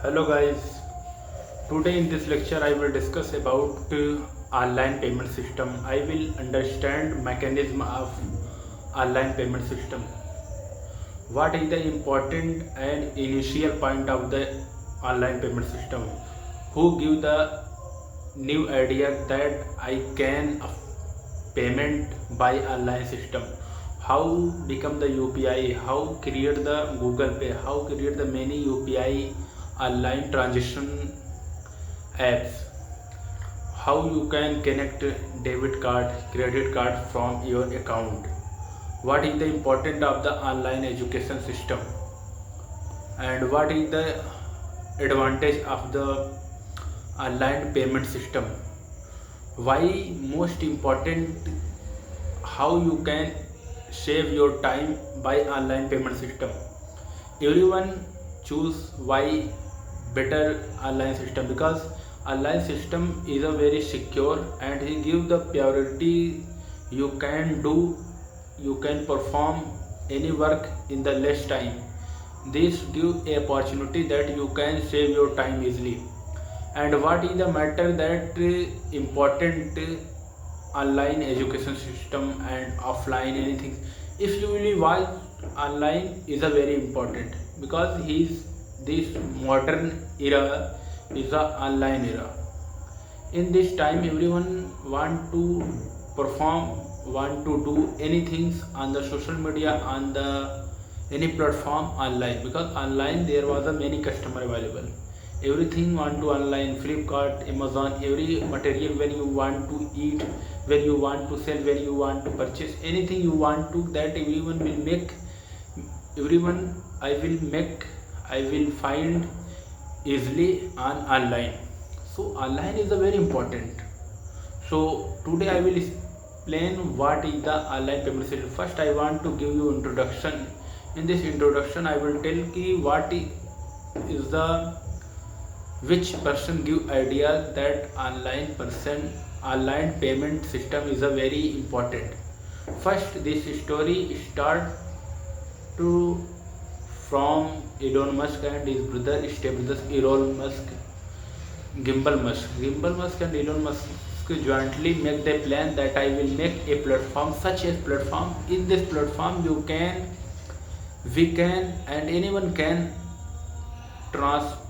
Hello guys, today in this lecture I will discuss about online payment system. I will understand mechanism of online payment system. What is the important and initial point of the online payment system? Who give the new idea that I can payment by online system? How become the UPI? How create the Google Pay? How create the many UPI online transaction apps? How you can connect debit card, credit card from your account? What is the importance of the online education system? And what is the advantage of the online payment system? Why most important? How you can save your time by online payment system? Everyone choose why better online system, because online system is a very secure and he give the priority. You can do, you can perform any work in the less time. This give a opportunity that you can save your time easily. And what is the matter that important online education system and offline anything? If you really watch, online is a very important, because this modern era is a online era. In this time everyone want to perform, want to do anything on the social media, on the any platform online, because online there was a many customer available. Everything want to online, Flipkart, Amazon, every material when you want to eat, when you want to sell, when you want to purchase anything you want to, that everyone will make, everyone I will find easily on online. So online is a very important. So today I will explain what is the online payment system. First I want to give you introduction. In this introduction I will tell you what is the, which person give idea that online payment system is a very important. First this story start to from Elon Musk and his brother, stepbrother Elon Musk, Gimbal Musk and Elon Musk jointly make the plan that I will make a platform, such as platform. In this platform we can and anyone can transaction,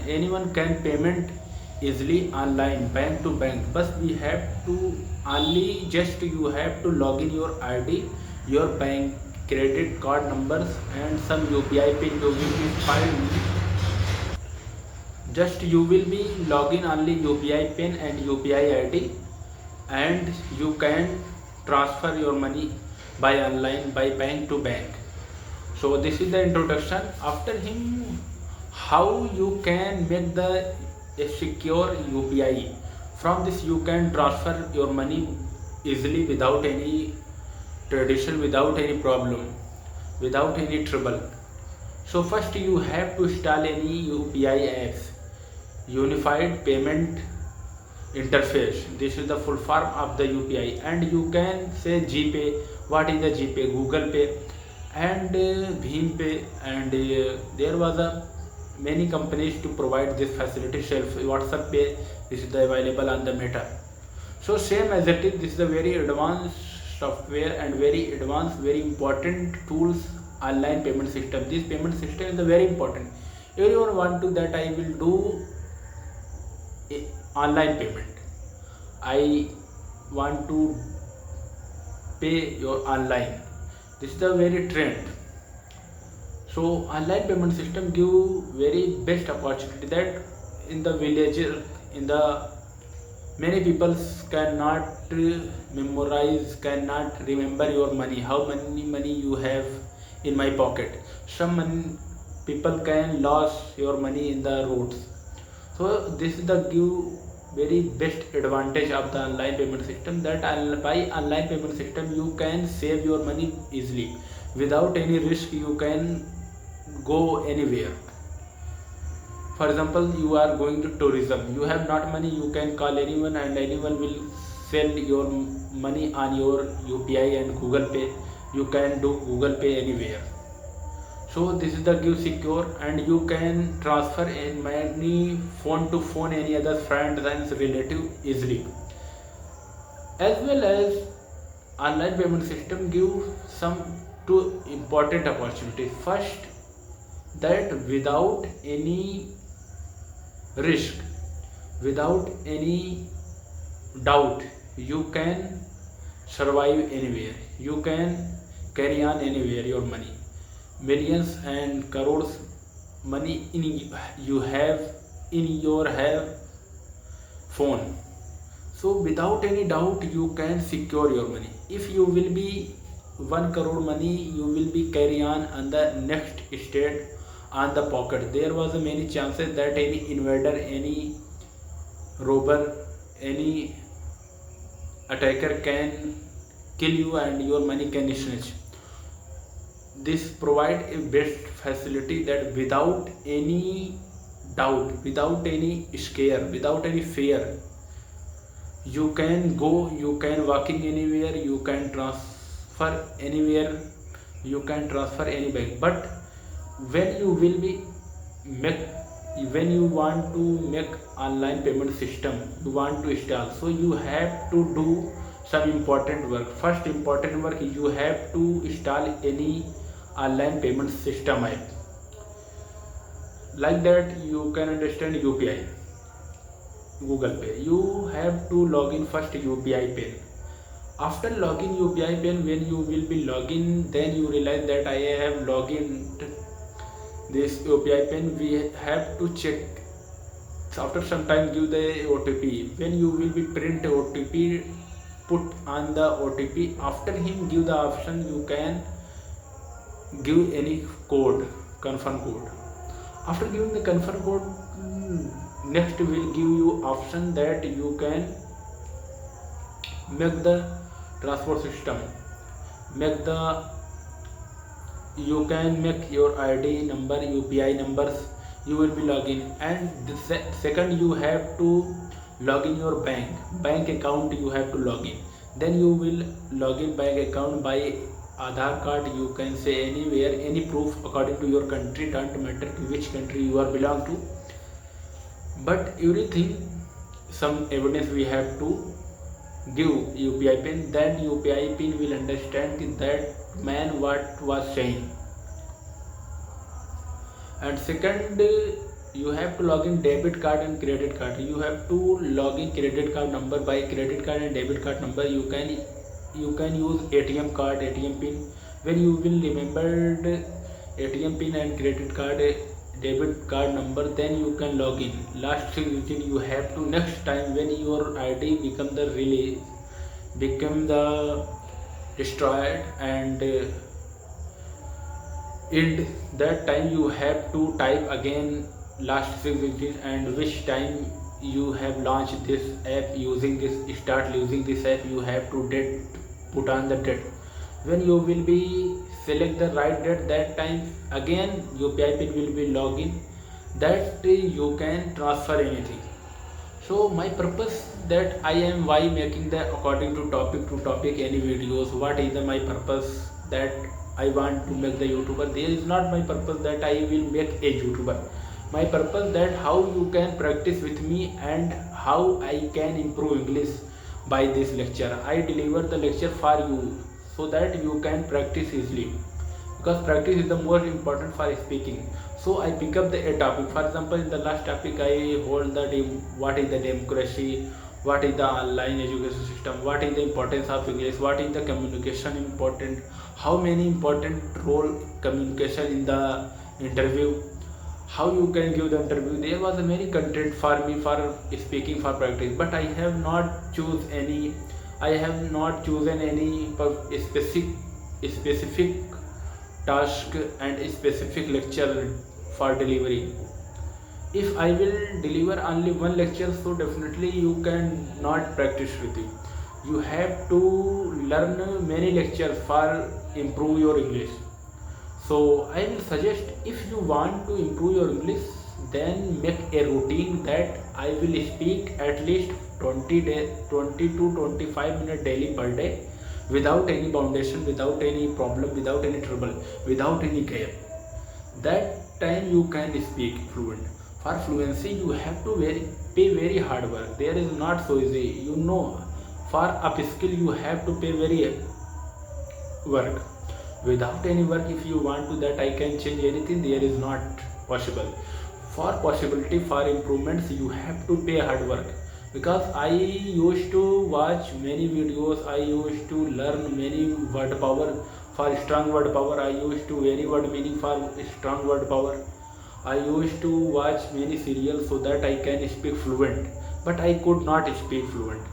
anyone can payment easily online, bank to bank. But we have to only just you have to log in your ID, your bank credit card numbers and some UPI pin you will be find. Just you will be login only UPI pin and UPI ID, and you can transfer your money by online, by bank to bank. So this is the introduction. After him, how you can make the a secure UPI. From this you can transfer your money easily without any tradition, without any problem, without any trouble. So first you have to install any UPI apps, Unified Payment Interface. This is the full form of the UPI. And you can say GPay. What is the GPay? Google Pay and Bheem Pay, and there was a many companies to provide this facility. Self WhatsApp Pay, this is the available on the Meta. So same as it is, this is a very advanced software and very advanced, very important tools, online payment system. This payment system is very important. Everyone want to that I will do online payment, I want to pay your online. This is the very trend. So online payment system give very best opportunity that in the villages, in the many people cannot memorize, cannot remember your money, how many money you have in my pocket. Some people can lose your money in the roads. So this is the give very best advantage of the online payment system, that by online payment system you can save your money easily without any risk. You can go anywhere. For example, you are going to tourism, you have not money, you can call anyone and anyone will send your money on your UPI and Google Pay. You can do Google Pay anywhere. So this is the give secure, and you can transfer in many phone to phone any other friend and relative easily. As well as online payment system give some two important opportunities. First, that without any risk, without any doubt, you can survive anywhere, you can carry on anywhere your money, millions and crores money in you have in your have phone. So without any doubt you can secure your money. If you will be 1 crore money, you will be carry on the next state on the pocket. There was many chances that any invader, any robber, any attacker can kill you and your money can snatch. This provide a best facility that without any doubt, without any scare, without any fear, you can go, you can walking anywhere, you can transfer anywhere, you can transfer any bank. But when you will be make, when you want to make online payment system, you want to install, so you have to do some important work. First important work, you have to install any online payment system app. Like that you can understand UPI, Google Pay. You have to log in first UPI pin. After login UPI pin, when you will be login, then you realize that I have login this UPI pin. We have to check. After some time, give the OTP. When you will be print OTP, put on the OTP. After him give the option, you can give any code, confirm code. After giving the confirm code, next will give you option that you can make the transport system, make the, you can make your ID number, UPI numbers, you will be login. And the second, you have to log in your bank account, you have to log in. Then you will log in bank account by Aadhaar card, you can say anywhere, any proof according to your country, don't matter which country you are belong to. But everything, some evidence we have to give UPI pin, then UPI pin will understand that man what was saying. And second, you have to log in debit card and credit card. You have to log in credit card number. By credit card and debit card number, you can use ATM card, ATM pin. When you will remember the ATM pin and credit card, debit card number, then you can log in. Last thing you have to, next time when your ID become the release, become the destroyed and end, that time you have to type again last 6 digits and which time you have launched this app, using this, start using this app, you have to date, put on the date. When you will be select the right date, that time again UPI pin will be login, that you can transfer anything. So my purpose that I am why making the according to topic any videos, what is my purpose that I want to make the YouTuber. There is not my purpose that I will make a YouTuber. My purpose that how you can practice with me and how I can improve English by this lecture. I deliver the lecture for you so that you can practice easily, because practice is the most important for speaking. So I pick up the a topic. For example, in the last topic I hold the what is the democracy, what is the online education system, what is the importance of English, what is the communication important, how many important role communication in the interview, how you can give the interview. There was a many content for me for speaking for practice, but I have not chosen any specific task and specific lecture for delivery. If I will deliver only one lecture, so definitely you can not practice with it. You have to learn many lectures for improve your English. So I will suggest, if you want to improve your English, then make a routine that I will speak at least 20 to 25 minutes daily per day, without any foundation, without any problem, without any trouble, without any gap. that time you can speak fluent. For fluency you have to pay very hard work. There is not so easy, you know. For upskill you have to pay very work. Without any work, if you want to that I can change anything, there is not possible. For possibility, for improvements, you have to pay hard work. Because I used to watch many videos, I used to learn many word power. For strong word power, I used to very word meaning for strong word power. I used to watch many serials so that I can speak fluent, but I could not speak fluent.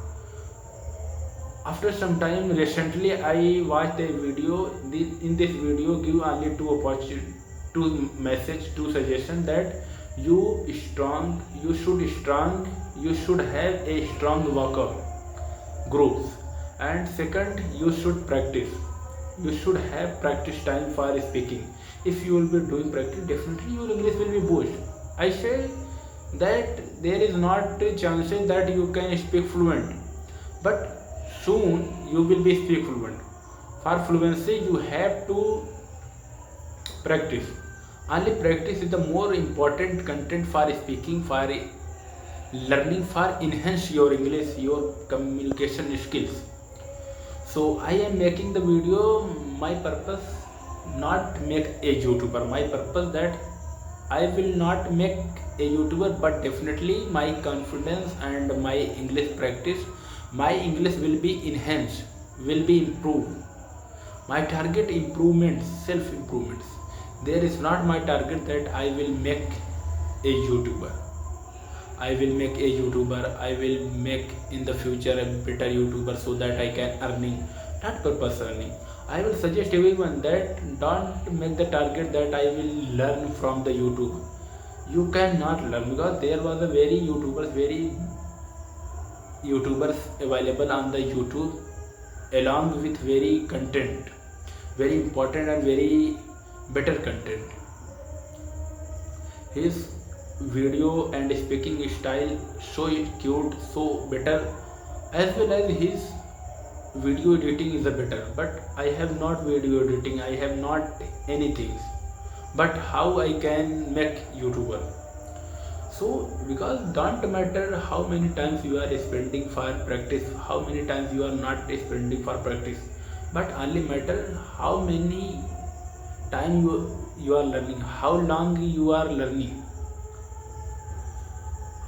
After some time, recently I watched a video. In this video give only two opportunity, two message, two suggestion that you should have a strong vocal groups, and second, you should practice. You should have practice time for speaking. If you will be doing practice, definitely your English will be boost. I say that there is not a chances that you can speak fluent, but soon you will be speak fluent. For fluency you have to practice. Only practice is the more important content for speaking, for learning, for enhance your English, your communication skills. So I am making the video, my purpose not make a YouTuber. My purpose that I will not make a YouTuber, but definitely my confidence and my English practice, my English will be enhanced, will be improved. My target improvements, self improvements. There is not my target that I will make a YouTuber. I will make a YouTuber. I will make in the future a better YouTuber so that I can earning, not purpose earning. I will suggest everyone that don't make the target that I will learn from the YouTube. You cannot learn, because there was a very YouTubers available on the YouTube along with very content, very important and very better content. His video and speaking style so cute, so better, as well as his video editing is a better. But I have not video editing, I have not anything. But how I can make YouTuber? So because don't matter how many times you are spending for practice, how many times you are not spending for practice, but only matter how many time you are learning, how long you are learning.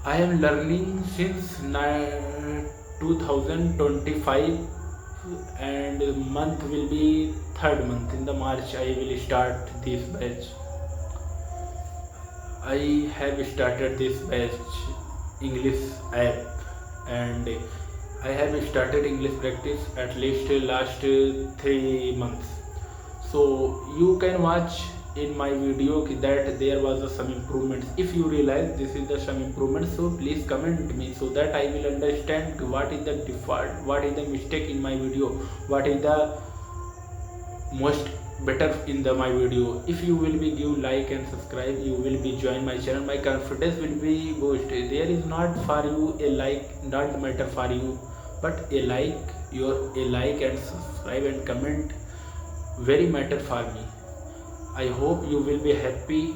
I am learning since 2025, and month will be third month. In the March I will start this batch. I have started this batch English app, and I have started English practice at least last 3 months. So you can watch in my video that there was some improvements. If you realize this is the some improvement, so please comment me so that I will understand what is the default, what is the mistake in my video, what is the most better in my video. If you will be give like and subscribe, you will be join my channel, my confidence will be boosted. There is not for you a like, not matter for you, but a like, a like and subscribe and comment very matter for me. I hope you will be happy,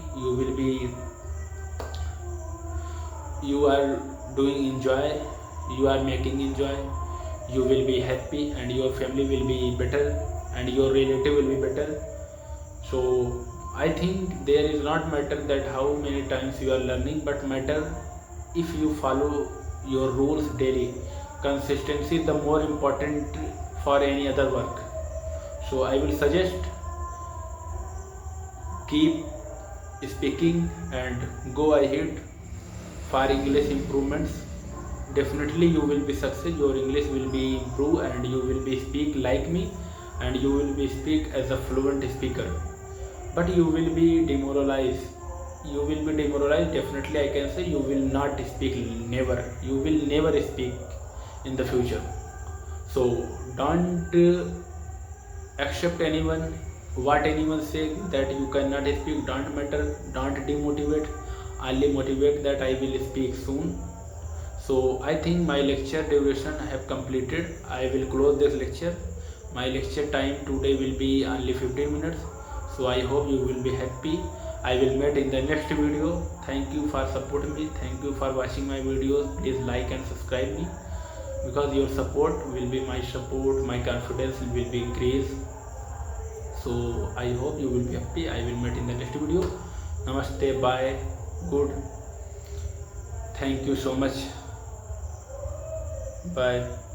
you are doing enjoy, you are making enjoy, you will be happy, and your family will be better, and your relative will be better. So I think there is not matter that how many times you are learning, but matter if you follow your rules daily. Consistency is the more important for any other work. So I will suggest keep speaking and go ahead for English improvements. Definitely you will be success, your English will be improved, and you will be speak like me, and you will be speak as a fluent speaker. But you will be demoralized. Definitely I can say you will not speak, never. You will never speak in the future. So don't accept anyone, what anyone say that you cannot speak. Don't matter, don't demotivate, only motivate that I will speak soon. So I think my lecture duration I have completed. I will close this lecture. My lecture time today will be only 15 minutes. So I hope you will be happy. I will meet in the next video. Thank you for supporting me. Thank you for watching my videos. Please like and subscribe me, because your support will be my support. My confidence will be increased. So I hope you will be happy. I will meet in the next video. Namaste. Bye. Good. Thank you so much. Bye.